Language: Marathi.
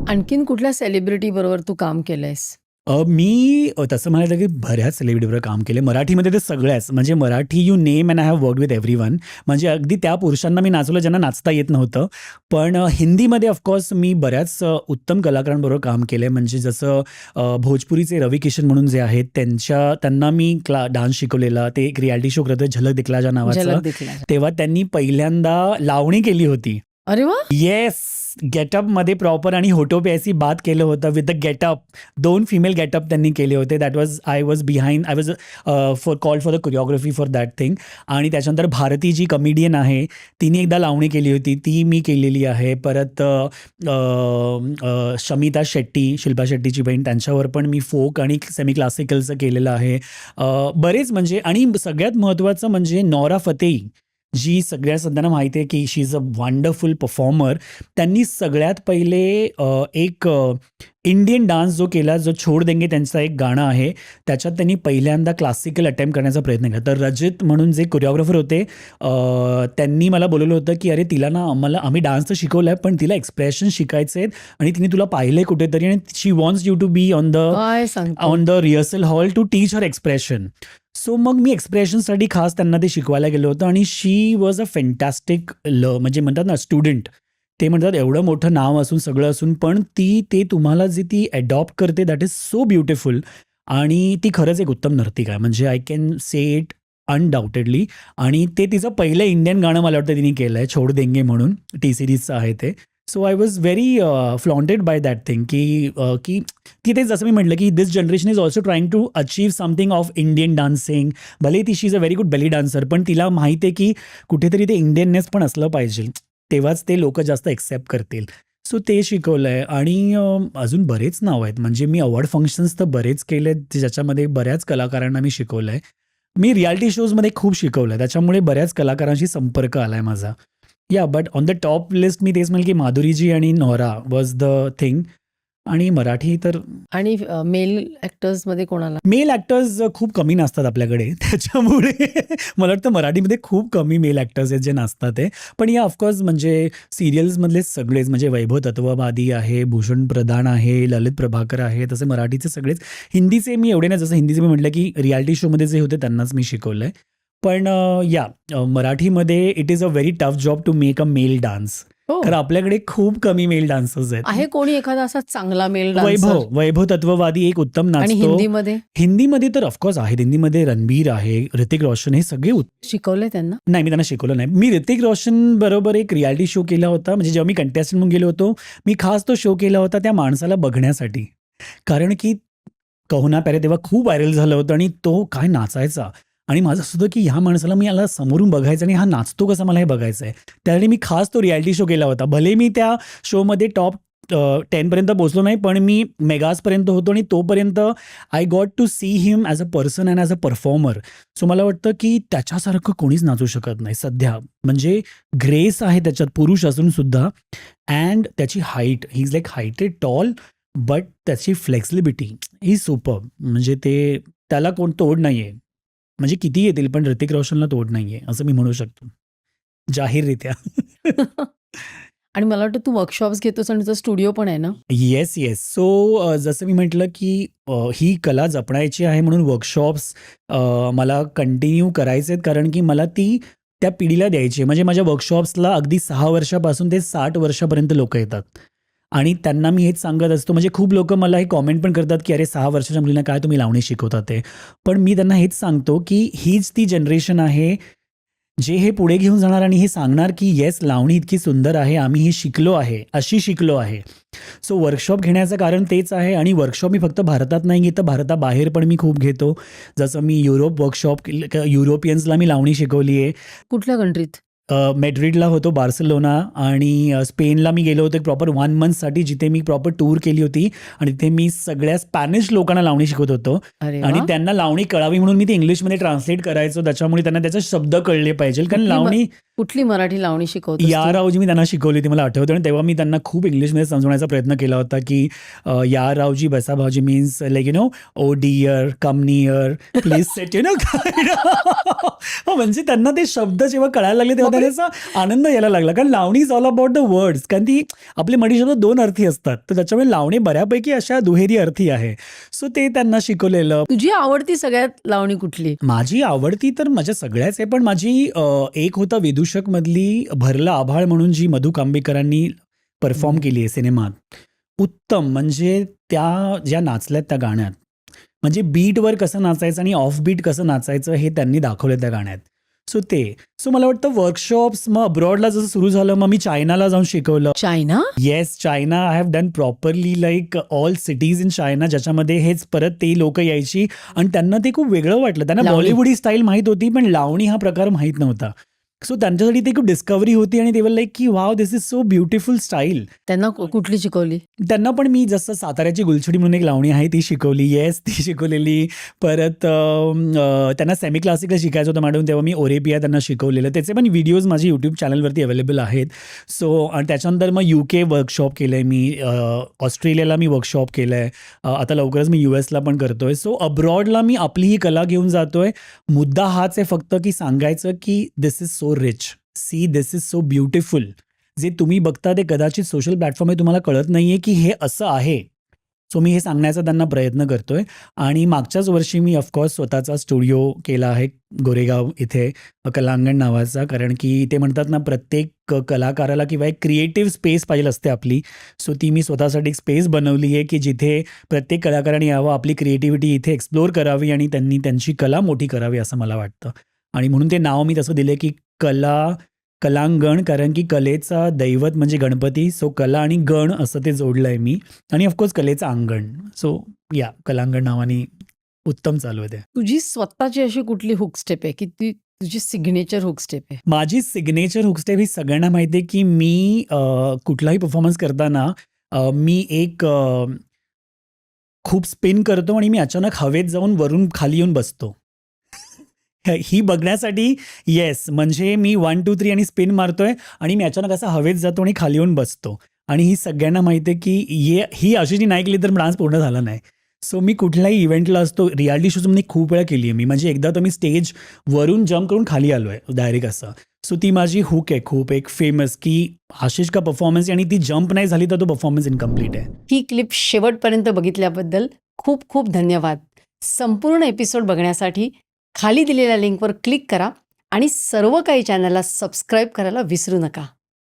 आणखीन कुठल्या सेलिब्रिटी बरोबर तू काम केलंयस? मी तसं म्हणायचं की बऱ्याच सेलिब्रिटीवर काम केले. मराठीमध्ये तर सगळ्याच. म्हणजे Marathi you name and I have worked with everyone. म्हणजे अगदी त्या पुरुषांना मी नाचवलं ज्यांना नाचता येत नव्हतं. पण हिंदीमध्ये ऑफकोर्स मी बऱ्याच उत्तम कलाकारांबरोबर काम केलं आहे. म्हणजे जसं भोजपुरीचे रवी किशन म्हणून जे आहेत त्यांना मी डान्स शिकवलेला. ते एक रियालिटी शो करत होते झलक दिखला जा नावाचं. झलक दिखला जा. तेव्हा त्यांनी पहिल्यांदा लावणी केली होती. अरे वा! येस, गेटअपमध्ये प्रॉपर आणि होठो पे ऐसी बात केलं होतं with the getup. 2 female getup त्यांनी केले होते. That was I was called for the choreography for that thing. आणि त्याच्यानंतर भारती जी कमेडियन आहे तिने एकदा लावणी केली होती, ती मी केलेली आहे. परत शमिता शेट्टी, शिल्पा शेट्टीची बहीण, त्यांच्यावर पण मी फोक आणि सेमी क्लासिकलचं केलेलं आहे. बरेच म्हणजे. आणि सगळ्यात महत्त्वाचं म्हणजे नोरा फतेही, जी सगळ्या सध्यांना माहिती आहे की शी इज अ वंडरफुल परफॉर्मर. त्यांनी सगळ्यात पहिले एक इंडियन डान्स जो केला, जो छोड देंगे त्यांचं एक गाणं आहे, त्याच्यात त्यांनी पहिल्यांदा क्लासिकल अटेम्प्ट करण्याचा प्रयत्न केला. तर रजित म्हणून जे कोरिओग्राफर होते त्यांनी मला बोलवलं होतं की अरे तिला ना आम्ही डान्स तर शिकवलं आहे, पण तिला एक्सप्रेशन शिकायचे आहेत आणि तिने तुला पाहिलं आहे कुठेतरी आणि she wants you to be on the rehearsal hall to teach her expression. So मग मी एक्सप्रेशनसाठी खास त्यांना ते शिकवायला गेलो होतो. आणि शी वॉज अ फॅन्टॅस्टिक म्हणजे म्हणतात ना स्टुडंट. ते म्हणतात एवढं मोठं नाव असून सगळं असून पण ते तुम्हाला जी ती अडॉप्ट करते दॅट इज सो ब्युटिफुल. आणि ती खरंच एक उत्तम नर्तिका आहे. म्हणजे आय कॅन से इट अनडाऊटेडली. आणि ते तिचं पहिलं इंडियन गाणं मला वाटतं तिने केलं आहे, छोड देंगे म्हणून, टी सिरीजचं आहे ते. So I was very flaunted by that thing की ते जसं मी म्हटलं की this generation is also trying to achieve something of Indian dancing. भले ती she is a very good belly dancer, पण तिला माहिती आहे की कुठेतरी ते इंडियननेस पण असलं पाहिजे, तेव्हाच ते लोक जास्त एक्सेप्ट करतील. सो ते शिकवलं आहे. आणि अजून बरेच नाव आहेत. म्हणजे मी अवॉर्ड फंक्शन्स तर बरेच केले आहेत, ज्याच्यामध्ये बऱ्याच कलाकारांना मी शिकवलं आहे. मी रियालिटी शोजमध्ये खूप शिकवलं आहे, त्याच्यामुळे बऱ्याच कलाकारांशी संपर्क आला आहे माझा. Yeah but on the top list मी तेच म्हणेल की माधुरीजी आणि नोरा वॉज द थिंग. आणि मराठी तर. आणि मेल ॲक्टर्समध्ये कोणाला? मेल ॲक्टर्स खूप कमी नाचतात आपल्याकडे, त्याच्यामुळे मला वाटतं मराठीमध्ये खूप कमी मेल ॲक्टर्स आहेत जे नाचतात ते. पण या ऑफकोर्स म्हणजे सिरियल्समधले सगळेच, म्हणजे वैभव तत्ववादी आहे, भूषण प्रधान आहे, ललित प्रभाकर आहे, तसे मराठीचे सगळेच. हिंदीचे मी एवढे नाही, जसं हिंदीचे मी म्हटलं की रियालिटी शोमध्ये जे होते त्यांनाच मी शिकवलं आहे. पण मराठीमध्ये it is a very tough job to make a male dance. कारण आपल्याकडे खूप कमी मेल डान्सर्स आहेत. आहे कोणी एखादा असा चांगला मेल डान्सर? वैभव तत्ववादी एक उत्तम आणि नाचतो. हिंदीमध्ये तर ऑफकोर्स आहे. हिंदीमध्ये रणबीर आहे, ऋतिक रोशन, हे सगळे शिकवले त्यांना? नाही, मी त्यांना शिकवलं नाही. मी ऋतिक रोशन बरोबर एक रियालिटी शो केला होता. म्हणजे जेव्हा मी कंटेस्टंट म्हणून गेलो होतो, मी खास तो शो केला होता त्या माणसाला बघण्यासाठी. कारण की कहो ना प्यारे तेव्हा खूप व्हायरल झालं होतं आणि तो काय नाचायचा. आणि माझं असं होतं की ह्या माणसाला मी याला समोरून बघायचं आणि हा नाचतो कसा, मला हे बघायचं आहे. त्यासाठी मी खास तो रियालिटी शो केला होता. भले मी त्या शोमध्ये टॉप 10 पर्यंत पोहोचलो नाही, पण मी मेगाजपर्यंत होतो आणि तोपर्यंत I got to see him as a person and as a performer. So मला वाटतं की त्याच्यासारखं कोणीच नाचू शकत नाही सध्या. म्हणजे ग्रेस आहे त्याच्यात पुरुष असून सुद्धा. अँड त्याची height, he is like heighted tall, but त्याची फ्लेक्सिबिलिटी ही सुपर. म्हणजे त्याला कोण तोड नाही आहे. म्हणजे किती येतील पण ऋतिक रोशनला तोड नाहीये असं मी म्हणू शकतो जाहीररित्या. आणि मला वाटतं तू वर्कशॉप्स घेतोस आणि तुझा स्टुडिओ पण आहे ना? येस. सो जसं मी म्हटलं की ही कला जपण्याची आहे म्हणून वर्कशॉप्स मला कंटिन्यू करायचे आहेत. कारण की मला ती त्या पिढीला द्यायची आहे. म्हणजे माझ्या वर्कशॉप्सला अगदी 6 वर्षापासून ते 60 वर्षापर्यंत लोक येतात. आणि त्यांना मी हेच सांगत असतो. म्हणजे खूप लोक मला हे कॉमेंट पण करतात की अरे 6 वर्षाच्या मुलींना काय तुम्ही लावणी शिकवता ते. पण मी त्यांना हेच सांगतो की हीच ती जनरेशन आहे जे हे पुढे घेऊन जाणार आणि हे सांगणार की येस, लावणी इतकी सुंदर आहे, आम्ही हे शिकलो आहे, अशी शिकलो आहे. सो वर्कशॉप घेण्याचं कारण तेच आहे. आणि वर्कशॉप मी फक्त भारतात नाही घेत, भारताबाहेर पण मी खूप घेतो. जसं मी युरोपियन्सला मी लावणी शिकवली आहे. कुठल्या कंट्रीत? मॅड्रिडला होतो, बार्सिलोना आणि स्पेनला मी गेलो होतो प्रॉपर 1 मंथसाठी, जिथे मी प्रॉपर टूर केली होती. आणि तिथे मी सगळ्या स्पॅनिश लोकांना लावणी शिकवत होतो. आणि त्यांना लावणी कळावी म्हणून मी ते इंग्लिशमध्ये ट्रान्सलेट करायचो, त्याच्यामुळे त्यांना त्याचे शब्द कळले पाहिजे. कारण लावणी कुठली मराठी लावणी शिकवतोस या तू? रावजी मी त्यांना शिकवली होती, मला आठवतं. आणि तेव्हा मी त्यांना खूप इंग्लिशमध्ये समजवण्याचा प्रयत्न केला होता, की या रावजी बसा भाऊजी means like oh dear, come near, please set म्हणजे त्यांना ते शब्द जेव्हा कळायला लागले तेव्हा बापरे! त्याचा आनंद यायला लागला. कारण Lavani is all about the words. कारण ती आपले मराठी शब्द 2 अर्थी असतात. तर त्याच्यामुळे लावणी बऱ्यापैकी अशा दुहेरी अर्थी आहे. सो ते त्यांना शिकवलेलं. तुझी आवडती सगळ्यात लावणी कुठली? माझी आवडती तर माझ्या सगळ्याच आहे, पण माझी एक होता विदूषकमधली भरलं आभाळ म्हणून जी मधु कांबीकरांनी परफॉर्म केली आहे सिनेमात. उत्तम. म्हणजे त्या ज्या नाचल्यात त्या गाण्यात, म्हणजे बीटवर कसं नाचायचं आणि ऑफ बीट कसं नाचायचं हे त्यांनी दाखवलं त्या गाण्यात. सो मला वाटतं वर्कशॉप्स मग अब्रॉडला जसं सुरू झालं, मग मी चायनाला जाऊन शिकवलं. China? Yes, China. I have done properly like all cities in China, ज्याच्यामध्ये हेच परत ते लोक यायची आणि त्यांना ते खूप वेगळं वाटलं. त्यांना लावणी. बॉलिवूड स्टाईल माहीत होती, पण लावणी हा प्रकार माहीत नव्हता. सो त्यांच्यासाठी ते खूप डिस्कव्हरी होती आणि ते वर लाईक की wow this is so beautiful style. त्यांना कुठली शिकवली? त्यांना पण मी जसं साताऱ्याची गुलछडी म्हणून एक लावणी आहे ती शिकवली. येस, ती शिकवलेली. परत त्यांना सेमी क्लासिकल शिकायचं होतं मॅडम, तेव्हा मी ओरेपिया त्यांना शिकवलेलं. त्याचे पण व्हिडिओज माझी यूट्यूब चॅनलवरती अवेलेबल आहेत. सो आणि त्याच्यानंतर मग UK वर्कशॉप केलं आहे मी, ऑस्ट्रेलियाला मी वर्कशॉप केलं आहे, आता लवकरच मी US ला पण करतो आहे. सो अब्रॉडला मी आपली ही कला घेऊन जातो आहे. मुद्दा हाच आहे फक्त की सांगायचं की this is so rich, see this is so beautiful. जे तुम्ही बघता ते कदाचित सोशल प्लॅटफॉर्म आहे, तुम्हाला कळत नाही आहे की हे असं आहे. सो मी हे सांगण्याचा त्यांना प्रयत्न करतो आहे. आणि मागच्याच वर्षी मी ऑफकोर्स स्वतःचा स्टुडिओ केला आहे गोरेगाव इथे, कलांगण नावाचा. कारण की ते म्हणतात ना, प्रत्येक कलाकाराला किंवा एक क्रिएटिव्ह स्पेस पाहिजे असते आपली. सो ती मी स्वतःसाठी एक स्पेस बनवली आहे की जिथे प्रत्येक कलाकाराने यावं, आपली क्रिएटिव्हिटी इथे एक्सप्लोर करावी आणि त्यांनी त्यांची कला मोठी करावी असं मला वाटतं. आणि म्हणून ते नाव मी तसं दिलं की कलांगण, कारण की कलेचा दैवत म्हणजे गणपती. सो कला आणि गण असं ते जोडलं आहे मी. आणि ऑफकोर्स कलेचं अंगण. सो या कलांगण नावाने उत्तम चालू आहे ते. तुझी स्वतःची अशी कुठली हुक स्टेप आहे की ती तुझी सिग्नेचर हुक स्टेप आहे? माझी सिग्नेचर हुक स्टेप ही सगळ्यांना माहिती आहे की मी कुठलाही परफॉर्मन्स करताना मी एक खूप स्पिन करतो आणि मी अचानक हवेत जाऊन वरून खाली येऊन बसतो. ही बघण्यासाठी येस, म्हणजे मी 1, 2, 3 आणि स्पिन मारतोय आणि मी अचानक असा हवेत जातो आणि खाली येऊन बसतो. आणि ही सगळ्यांना माहिती आहे की ही अशी जी नाही केली तर डान्स पूर्ण झाला नाही. सो मी कुठल्याही इव्हेंटला असतो, रियालिटी शोजमध्ये खूप वेळा केली आहे मी. म्हणजे एकदा तर मी स्टेजवरून जम्प करून खाली आलो आहे डायरेक्ट असं. सो ती माझी हुक आहे खूप एक फेमस, की आशिष का परफॉर्मन्स, आणि ती जम्प नाही झाली तर तो परफॉर्मन्स इनकम्प्लीट आहे. ही क्लिप शेवटपर्यंत बघितल्याबद्दल खूप खूप धन्यवाद. संपूर्ण एपिसोड बघण्यासाठी खाली दिलेल्या लिंकवर क्लिक करा आणि सर्व काही चॅनलला सबस्क्राईब करायला विसरू नका.